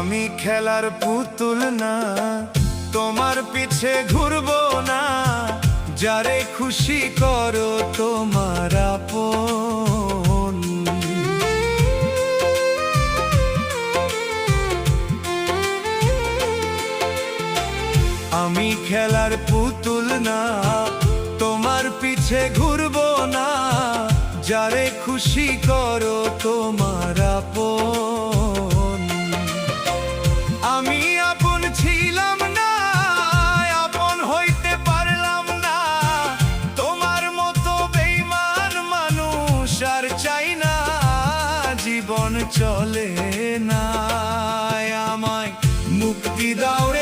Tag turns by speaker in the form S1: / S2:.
S1: আমি খেলার পুতুল না, তোমার পিছে ঘুরবো না। যারে খুশি করো তোমার আপন। আমি খেলার পুতুল না, তোমার পিছে ঘুরবো না। যারে খুশি করো তোমার আপন। আমি আপন ছিলাম না, আপন হইতে পারলাম না। তোমার মতো বেঈমান মানুষ আর চাই না, জীবন চলে না। আমায় মুক্তি দাও।